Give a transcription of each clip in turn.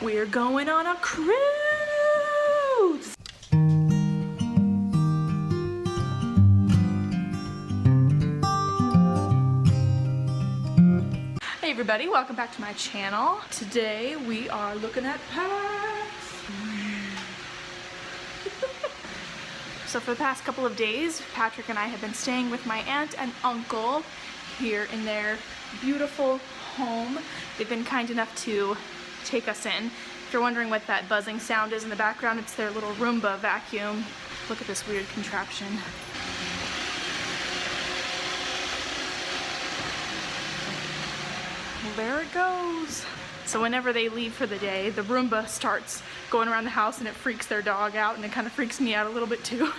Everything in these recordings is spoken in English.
We're going on a cruise! Hey everybody, welcome back to my channel. Today we are looking at pets. So for the past couple of days, Patrick and I have been staying with my aunt and uncle here in their beautiful home. They've been kind enough to take us in. If you're wondering what that buzzing sound is in the background, it's their little Roomba vacuum. Look at this weird contraption. Well, there it goes. So whenever they leave for the day, the Roomba starts going around the house and it freaks their dog out, and it kind of freaks me out a little bit too.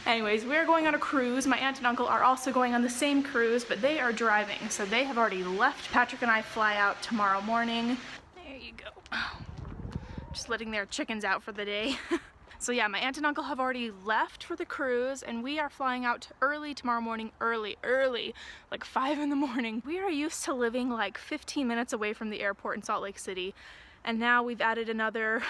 Anyways, we're going on a cruise. My aunt and uncle are also going on the same cruise, but they are driving, so they have already left. Patrick and I fly out tomorrow morning. There you go. Just letting their chickens out for the day. So yeah, my aunt and uncle have already left for the cruise, and we are flying out early tomorrow morning, early, like 5 in the morning. We are used to living like 15 minutes away from the airport in Salt Lake City, and now we've added another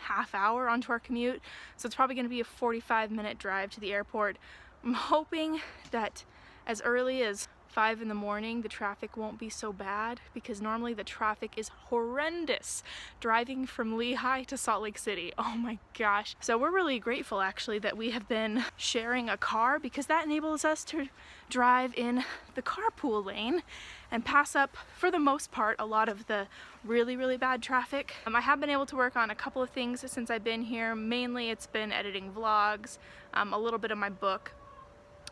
half hour onto our commute, so it's probably going to be a 45-minute drive to the airport. I'm hoping that as early as 5 in the morning the traffic won't be so bad, because normally the traffic is horrendous driving from Lehigh to Salt Lake City. Oh my gosh. So we're really grateful actually that we have been sharing a car, because that enables us to drive in the carpool lane and pass up, for the most part, a lot of the really bad traffic. I have been able to work on a couple of things since I've been here. Mainly it's been editing vlogs, a little bit of my book,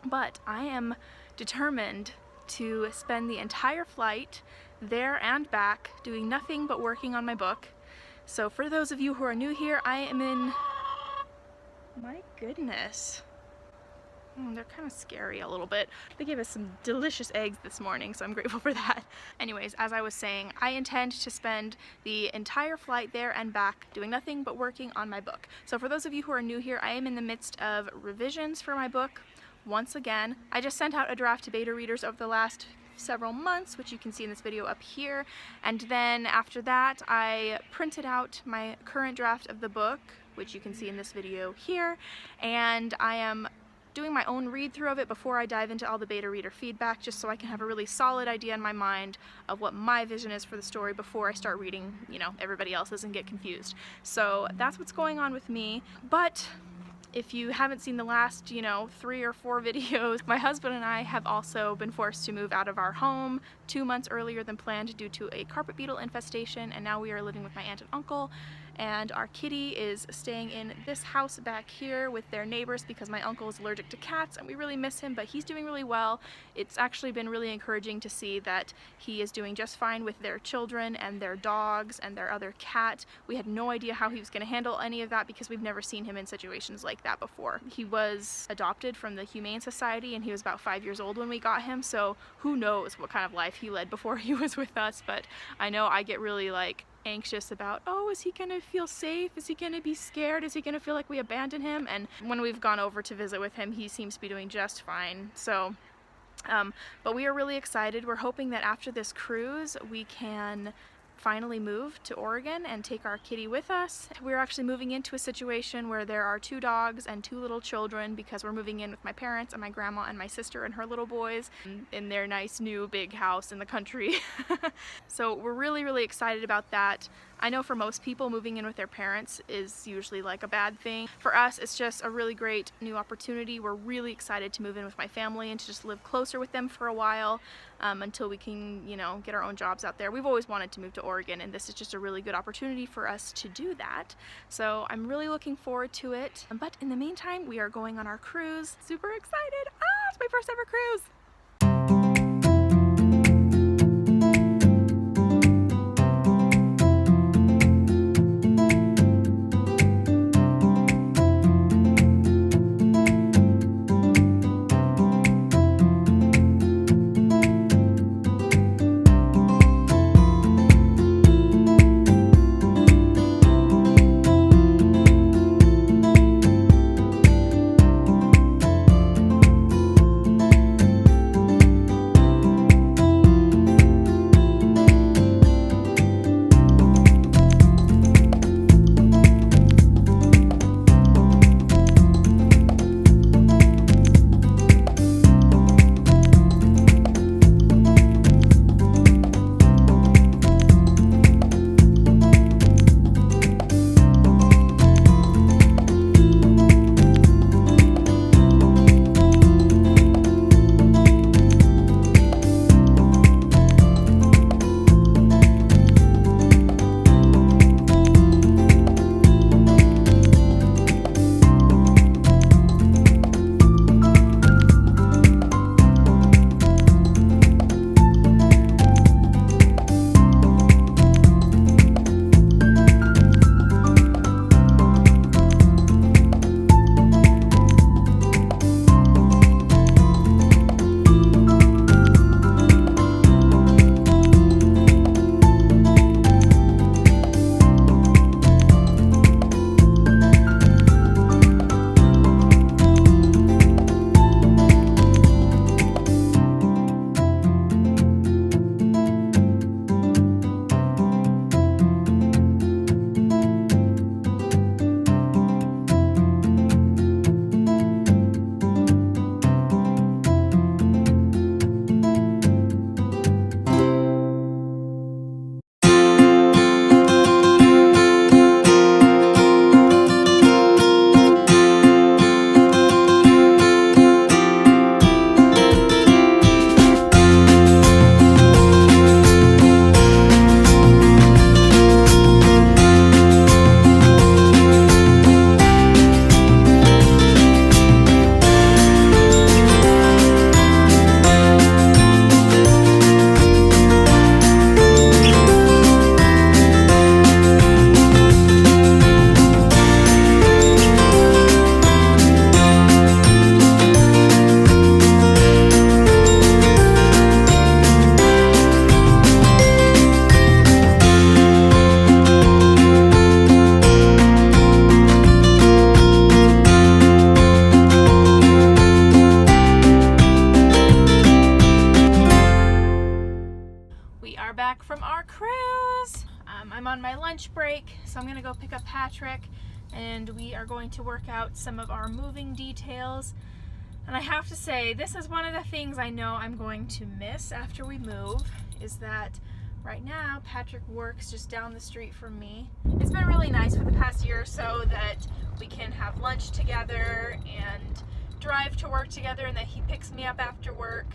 but I am determined to spend the entire flight there and back doing nothing but working on my book. So for those of you who are new here, I am in... My goodness. They're kind of scary a little bit. They gave us some delicious eggs this morning, so I'm grateful for that. Anyways, as I was saying, I intend to spend the entire flight there and back doing nothing but working on my book. So for those of you who are new here, I am in the midst of revisions for my book. Once again, I just sent out a draft to beta readers over the last several months, which you can see in this video up here, and then after that I printed out my current draft of the book, which you can see in this video here, and I am doing my own read through of it before I dive into all the beta reader feedback, just so I can have a really solid idea in my mind of what my vision is for the story before I start reading, you know, everybody else's and get confused. So that's what's going on with me. But if you haven't seen the last, 3 or 4 videos, my husband and I have also been forced to move out of our home 2 months earlier than planned due to a carpet beetle infestation, and now we are living with my aunt and uncle, and our kitty is staying in this house back here with their neighbors because my uncle is allergic to cats, and we really miss him, but he's doing really well. It's actually been really encouraging to see that he is doing just fine with their children and their dogs and their other cat. We had no idea how he was going to handle any of that because we've never seen him in situations like that before. He was adopted from the Humane Society, and he was about 5 years old when we got him, so who knows what kind of life he led before he was with us. But I know I get really anxious about, oh, is he gonna feel safe? Is he gonna be scared? Is he gonna feel like we abandoned him? And when we've gone over to visit with him, he seems to be doing just fine. So but we are really excited. We're hoping that after this cruise we can finally move to Oregon and take our kitty with us. We're actually moving into a situation where there are 2 dogs and 2 little children, because we're moving in with my parents and my grandma and my sister and her little boys in their nice new big house in the country. So we're really excited about that. I know for most people, moving in with their parents is usually like a bad thing. For us, it's just a really great new opportunity. We're really excited to move in with my family and to just live closer with them for a while, until we can, get our own jobs out there. We've always wanted to move to Oregon, and this is just a really good opportunity for us to do that. So I'm really looking forward to it. But in the meantime, we are going on our cruise. Super excited! It's my first ever cruise! break, so I'm gonna go pick up Patrick and we are going to work out some of our moving details. And I have to say, this is one of the things I know I'm going to miss after we move, is that right now Patrick works just down the street from me. It's been really nice for the past year or so that we can have lunch together and drive to work together, and that he picks me up after work.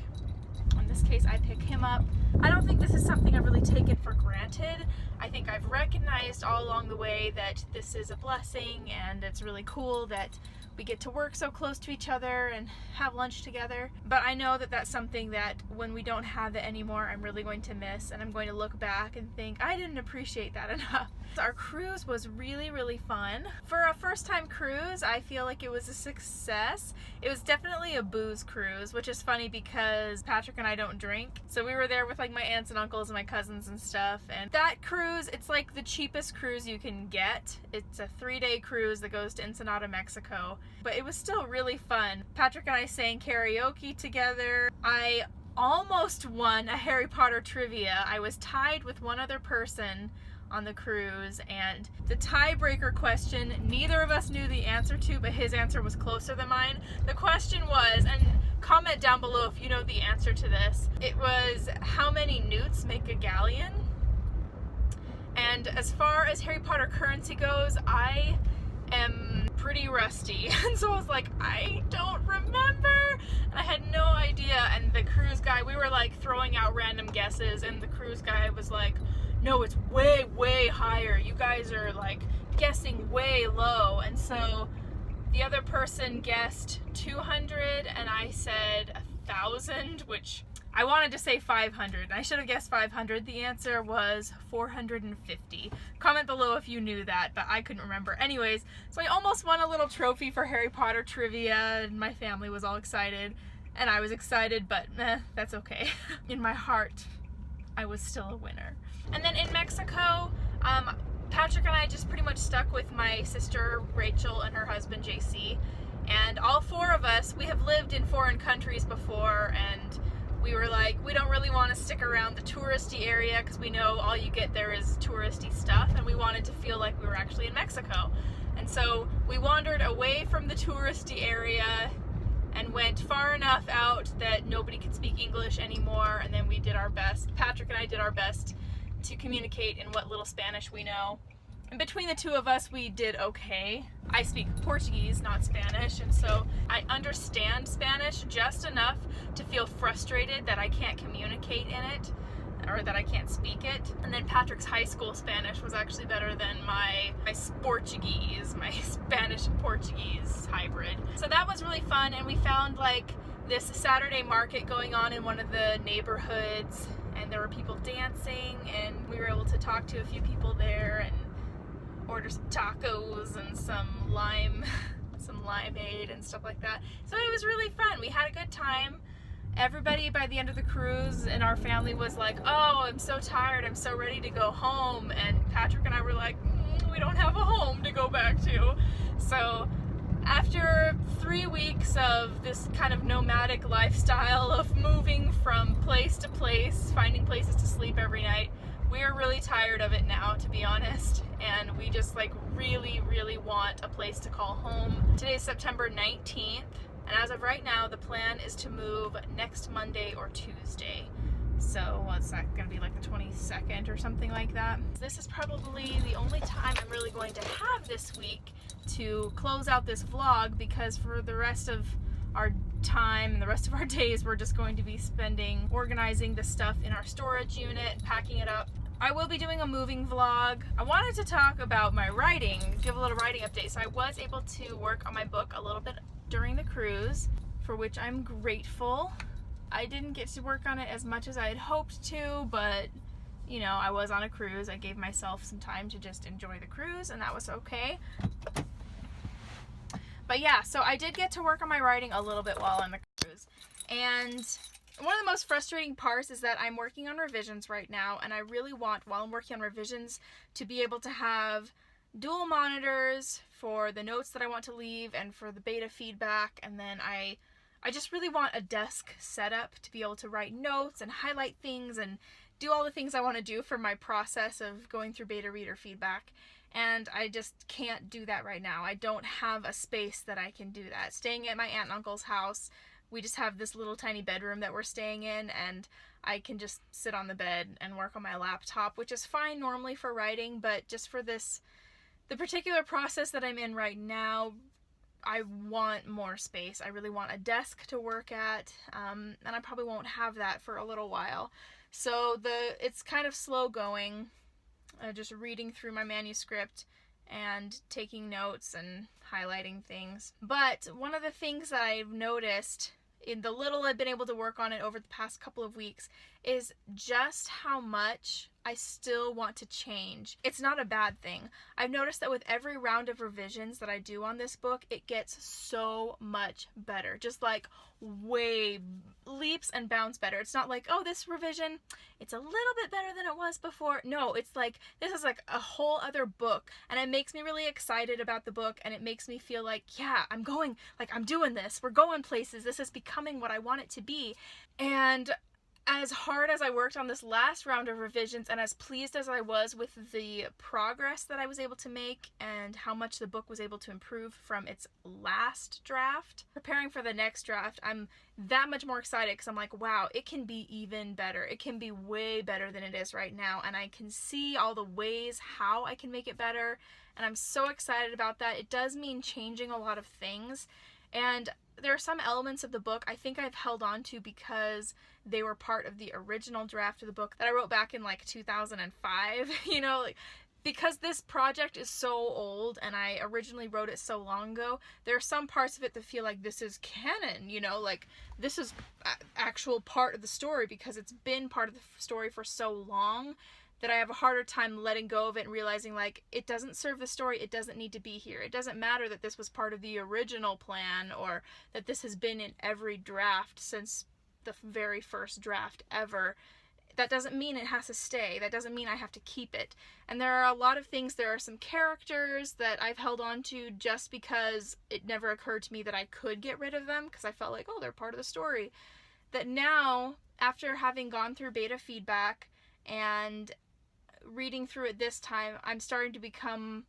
In this case, I pick him up. I don't think this is something I've really taken for granted. I think I've recognized all along the way that this is a blessing, and it's really cool that we get to work so close to each other and have lunch together. But I know that that's something that when we don't have it anymore, I'm really going to miss, and I'm going to look back and think, I didn't appreciate that enough. Our cruise was really, really fun. For a first-time cruise, I feel like it was a success. It was definitely a booze cruise, which is funny because Patrick and I don't drink. So we were there with like my aunts and uncles and my cousins and stuff. And that cruise, it's like the cheapest cruise you can get. It's a 3-day cruise that goes to Ensenada, Mexico. But it was still really fun. Patrick and I sang karaoke together. I almost won a Harry Potter trivia. I was tied with one other person on the cruise, and the tiebreaker question neither of us knew the answer to, but his answer was closer than mine. The question was, and comment down below if you know the answer to this, it was, how many newts make a galleon? And as far as Harry Potter currency goes, I am pretty rusty, and so I was like, I don't remember, and I had no idea. And the cruise guy, we were like throwing out random guesses, and the cruise guy was like, no, it's way, way higher. You guys are like guessing way low. And so the other person guessed 200 and I said 1,000, which I wanted to say 500. I should have guessed 500. The answer was 450. Comment below if you knew that, but I couldn't remember. Anyways, so I almost won a little trophy for Harry Potter trivia, and my family was all excited, and I was excited, but that's okay. In my heart, I was still a winner. And then in Mexico, Patrick and I just pretty much stuck with my sister Rachel and her husband JC, and all four of us, we have lived in foreign countries before, and we were like, we don't really want to stick around the touristy area because we know all you get there is touristy stuff, and we wanted to feel like we were actually in Mexico. And so we wandered away from the touristy area and went far enough out that nobody could speak English anymore, and then we did our best. Patrick and I did our best to communicate in what little Spanish we know. And between the two of us, we did okay. I speak Portuguese, not Spanish, and so I understand Spanish just enough to feel frustrated that I can't communicate in it, or that I can't speak it. And then Patrick's high school Spanish was actually better than my Portuguese, my Spanish and Portuguese hybrid. So that was really fun, and we found like this Saturday market going on in one of the neighborhoods, and there were people dancing, and we were able to talk to a few people there and order some tacos and some limeade and stuff like that. So it was really fun. We had a good time. Everybody by the end of the cruise in our family was like, oh, I'm so tired, I'm so ready to go home. And Patrick and I were like, we don't have a home to go back to. So after 3 weeks of this kind of nomadic lifestyle of moving from place to place, finding places to sleep every night, we are really tired of it now, to be honest, and we just like really, really want a place to call home. Today is September 19th, and as of right now, the plan is to move next Monday or Tuesday. So what's that gonna be, like the 22nd or something like that? This is probably the only time I'm really going to have this week to close out this vlog, because for the rest of our time and the rest of our days, we're just going to be spending organizing the stuff in our storage unit, packing it up. I will be doing a moving vlog. I wanted to talk about my writing, give a little writing update. So I was able to work on my book a little bit during the cruise, for which I'm grateful. I didn't get to work on it as much as I had hoped to, but you know, I was on a cruise. I gave myself some time to just enjoy the cruise, and that was okay. But yeah, so I did get to work on my writing a little bit while on the cruise. And one of the most frustrating parts is that I'm working on revisions right now, and I really want, while I'm working on revisions, to be able to have dual monitors for the notes that I want to leave and for the beta feedback. And then I just really want a desk setup to be able to write notes and highlight things and do all the things I want to do for my process of going through beta reader feedback. And I just can't do that right now. I don't have a space that I can do that. Staying at my aunt and uncle's house, we just have this little tiny bedroom that we're staying in, and I can just sit on the bed and work on my laptop, which is fine normally for writing, but just for the particular process that I'm in right now, I want more space. I really want a desk to work at, and I probably won't have that for a little while. So it's kind of slow going, just reading through my manuscript and taking notes and highlighting things. But one of the things that I've noticed in the little I've been able to work on it over the past couple of weeks is just how much I still want to change. It's not a bad thing. I've noticed that with every round of revisions that I do on this book, it gets so much better. Just like way leaps and bounds better. It's not like, oh, this revision, it's a little bit better than it was before. No, it's like, this is like a whole other book, and it makes me really excited about the book, and it makes me feel like, yeah, I'm doing this. We're going places. This is becoming what I want it to be. And as hard as I worked on this last round of revisions, and as pleased as I was with the progress that I was able to make and how much the book was able to improve from its last draft, preparing for the next draft, I'm that much more excited because I'm like, wow, it can be even better. It can be way better than it is right now, and I can see all the ways how I can make it better, and I'm so excited about that. It does mean changing a lot of things, and there are some elements of the book I think I've held on to because they were part of the original draft of the book that I wrote back in like 2005, you know, like, because this project is so old and I originally wrote it so long ago, there are some parts of it that feel like this is canon, you know, like this is actual part of the story because it's been part of the story for so long that I have a harder time letting go of it and realizing, like, it doesn't serve the story, it doesn't need to be here. It doesn't matter that this was part of the original plan or that this has been in every draft since the very first draft ever. That doesn't mean it has to stay. That doesn't mean I have to keep it. And there are a lot of things, there are some characters that I've held on to just because it never occurred to me that I could get rid of them because I felt like, oh, they're part of the story. That now, after having gone through beta feedback and reading through it this time, I'm starting to become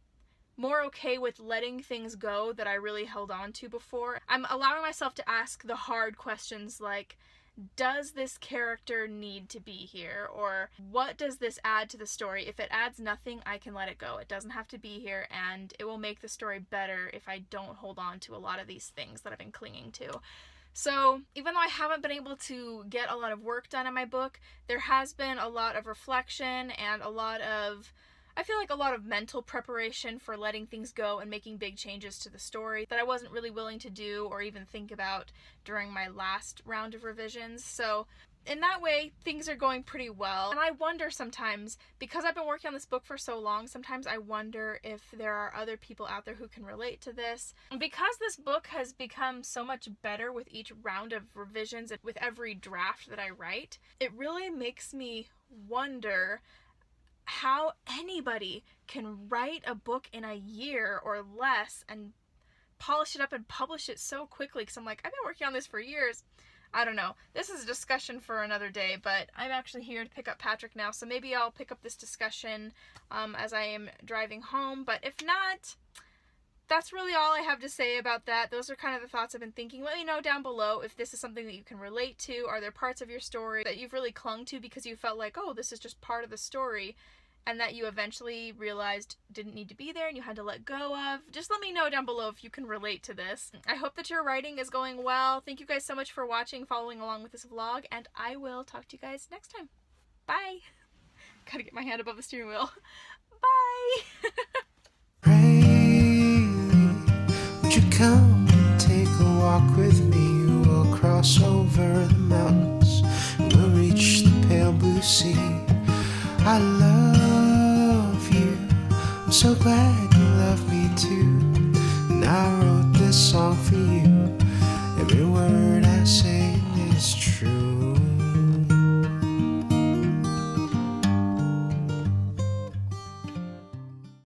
more okay with letting things go that I really held on to before. I'm allowing myself to ask the hard questions like, does this character need to be here? Or what does this add to the story? If it adds nothing, I can let it go. It doesn't have to be here, and it will make the story better if I don't hold on to a lot of these things that I've been clinging to. So even though I haven't been able to get a lot of work done in my book, there has been a lot of reflection and I feel like a lot of mental preparation for letting things go and making big changes to the story that I wasn't really willing to do or even think about during my last round of revisions. So in that way, things are going pretty well. And I wonder sometimes, because I've been working on this book for so long, sometimes I wonder if there are other people out there who can relate to this. Because this book has become so much better with each round of revisions and with every draft that I write, it really makes me wonder how anybody can write a book in a year or less and polish it up and publish it so quickly. Because I'm like, I've been working on this for years. I don't know. This is a discussion for another day, but I'm actually here to pick up Patrick now, so maybe I'll pick up this discussion as I am driving home. But if not, that's really all I have to say about that. Those are kind of the thoughts I've been thinking. Let me know down below if this is something that you can relate to. Are there parts of your story that you've really clung to because you felt like, oh, this is just part of the story, and that you eventually realized didn't need to be there and you had to let go of? Just let me know down below if you can relate to this. I hope that your writing is going well. Thank you guys so much for watching, following along with this vlog, and I will talk to you guys next time. Bye! Gotta get my hand above the steering wheel. Bye! Pray, would you come and take a walk with me? We'll cross over the mountains and we'll reach the pale blue sea. I love you, I'm so glad you love me too, and I wrote this song for you.